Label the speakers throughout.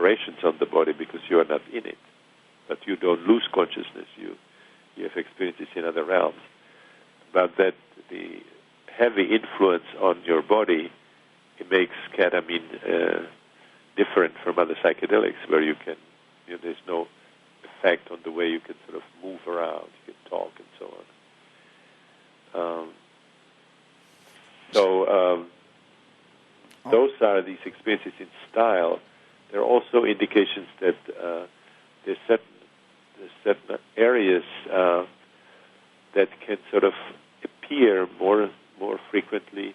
Speaker 1: operations on the body because you are not in it. But you don't lose consciousness. You have experiences in other realms. But that the heavy influence on your body, it makes ketamine different from other psychedelics, where you can, there's no effect on the way you can sort of move around, you can talk and so on. Those are these experiences in style. There are also indications that there's certain areas that can sort of appear more frequently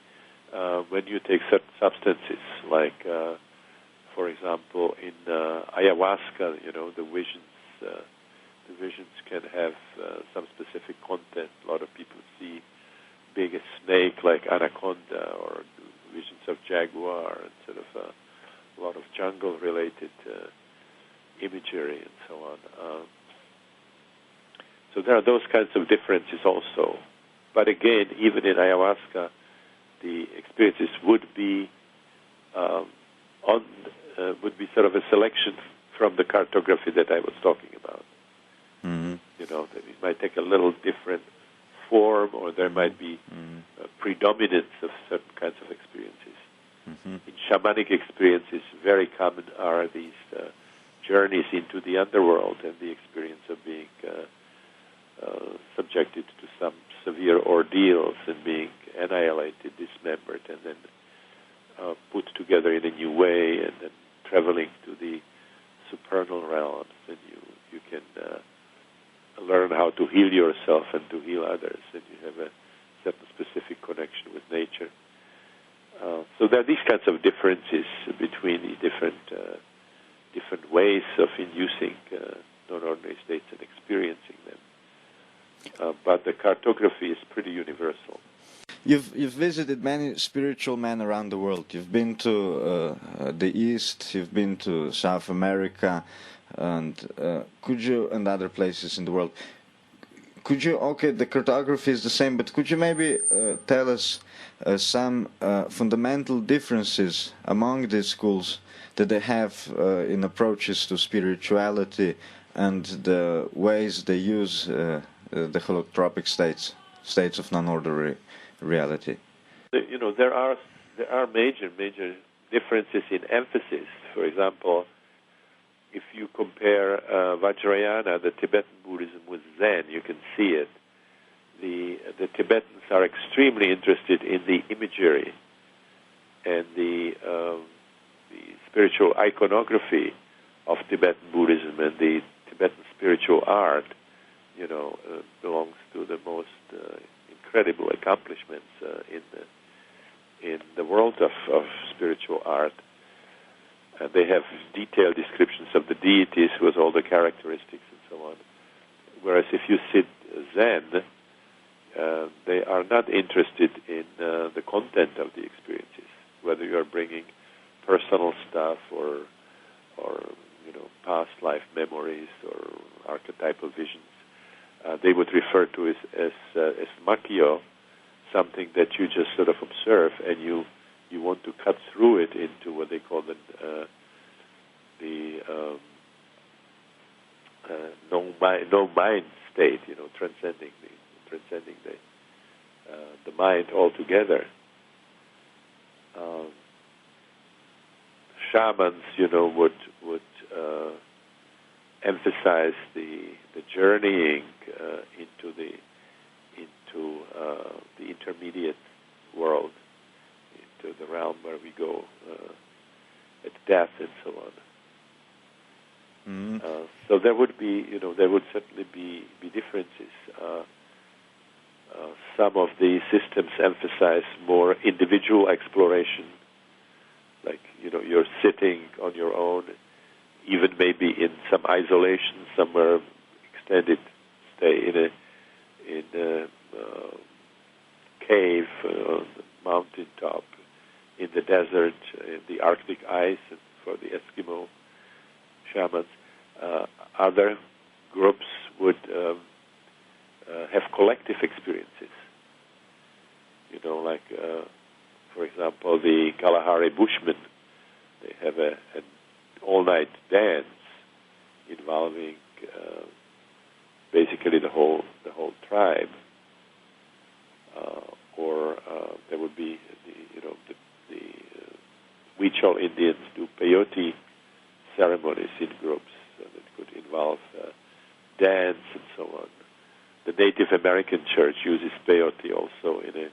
Speaker 1: when you take certain substances, like, for example, in ayahuasca, the visions can have some specific content. A lot of people see being a snake like anaconda, or visions of jaguar, and sort of a lot of jungle-related imagery and so on. So there are those kinds of differences also. But again, even in ayahuasca, the experiences would be sort of a selection from the cartography that I was talking about.
Speaker 2: Mm-hmm.
Speaker 1: That it might take a little different form, or there might be a predominance of certain kinds of experiences.
Speaker 2: Mm-hmm.
Speaker 1: In shamanic experiences, very common are these journeys into the underworld and the experience of being subjected to some severe ordeals and being annihilated, dismembered, and then put together in a new way, and then traveling to the supernal realms, and you can learn how to heal yourself and to heal others, and you have a certain specific connection with nature. So there are these kinds of differences between the different ways of inducing non-ordinary states and experiencing them. But the cartography is pretty universal.
Speaker 2: You've visited many spiritual men around the world. You've been to the East, you've been to South America, and and other places in the world. The cartography is the same, but could you maybe tell us some fundamental differences among these schools that they have in approaches to spirituality and the ways they use the holotropic states of non-ordinary reality?
Speaker 1: There are major differences in emphasis. For example, if you compare Vajrayana, the Tibetan Buddhism, with Zen, you can see it. The Tibetans are extremely interested in the imagery and the spiritual iconography of Tibetan Buddhism, and the Tibetan spiritual art, belongs to the most incredible accomplishments in the world of spiritual art. They have detailed descriptions of the deities with all the characteristics and so on. Whereas if you sit Zen, they are not interested in the content of the experiences, whether you are bringing personal stuff or past life memories or archetypal visions. They would refer to it as makyo, something that you just sort of observe, and you want to cut through it into what they call the no mind state, transcending the mind altogether. Shamans, would emphasize the journeying into the intermediate world, into the realm where we go at death and so on.
Speaker 2: Mm-hmm.
Speaker 1: So there would be, there would certainly be differences. Some of the systems emphasize more individual exploration, like you're sitting on your own, even maybe in some isolation somewhere, extended stay in a cave on the mountain top, in the desert, in the Arctic ice, and for the Eskimo shamans. Other groups would have collective experiences. For example, the Kalahari Bushmen, they have an all-night dance involving basically the whole tribe, or there would be the Huichol Indians do peyote ceremonies in groups that could involve dance and so on. The Native American church uses peyote also in a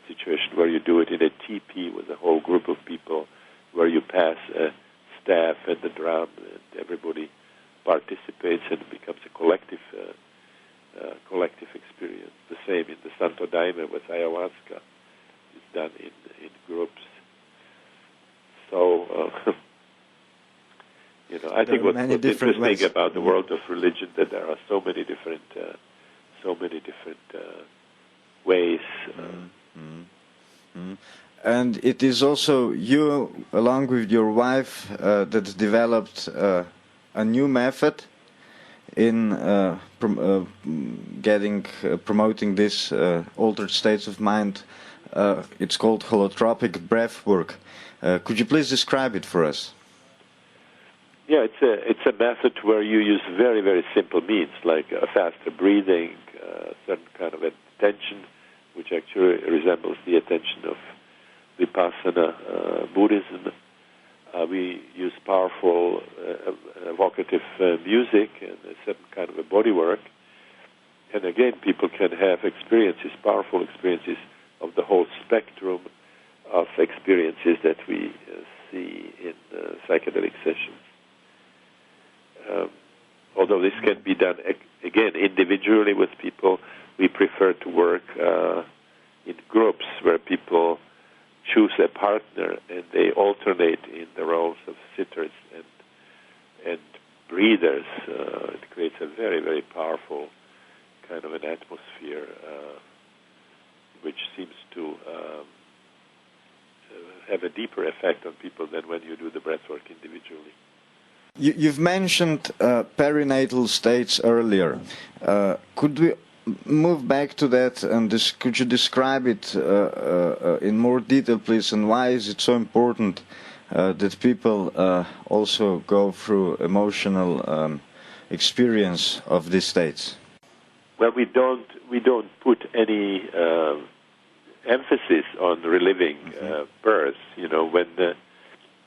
Speaker 1: situation where you do it in a teepee with a whole group of people, where you pass a staff and the drum, and everybody participates and it becomes a collective collective experience. The same in the Santo Daime with ayahuasca. It's done in groups. So, I think what's interesting about the world of religion that there are so many different ways.
Speaker 2: And it is also you, along with your wife, that developed a new method in promoting this altered states of mind. It's called holotropic breath work. Could you please describe it for us?
Speaker 1: Yeah, it's a method where you use very, very simple means, like faster breathing, certain kind of attention, which actually resembles the attention of Vipassana Buddhism. We use powerful, evocative music and a certain kind of a body work. And again, people can have experiences, powerful experiences of the whole spectrum of experiences that we see in psychedelic sessions. Although this can be done, again, individually with people, we prefer to work in groups where people choose a partner and they alternate in the roles of sitters and breathers. It creates a very, very powerful kind of an atmosphere which seems to have a deeper effect on people than when you do the breathwork individually.
Speaker 2: You've mentioned perinatal states earlier. Could we move back to that, and could you describe it in more detail, please, and why is it so important that people also go through emotional experience of these states?
Speaker 1: Well, we don't put any emphasis on reliving birth.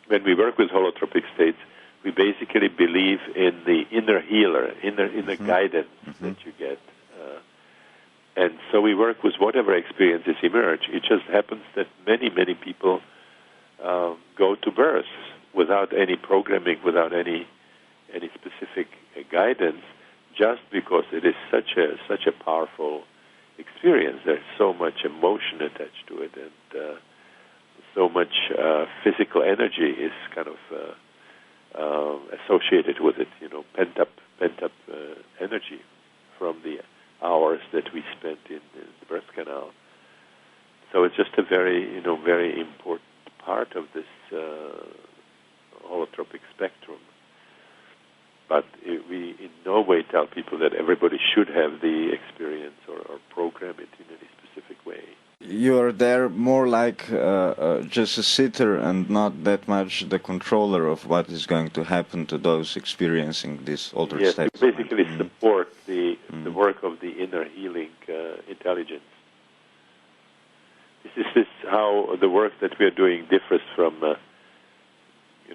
Speaker 1: When we work with holotropic states, we basically believe in the inner healer, inner guidance that you get. And so we work with whatever experiences emerge. It just happens that many, many people go to birth without any programming, without any specific guidance, just because it is such a powerful experience. There's so much emotion attached to it, and so much physical energy is kind of associated with it. Pent up energy from the hours that we spent in the birth canal. So it's just a very, very important part of this holotropic spectrum. But we in no way tell people that everybody should have the experience or program it in any specific way.
Speaker 2: You are there more like just a sitter and not that much the controller of what is going to happen to those experiencing this altered state.
Speaker 1: Yes, you basically support the work of the inner healing intelligence. This is how the work that we are doing differs from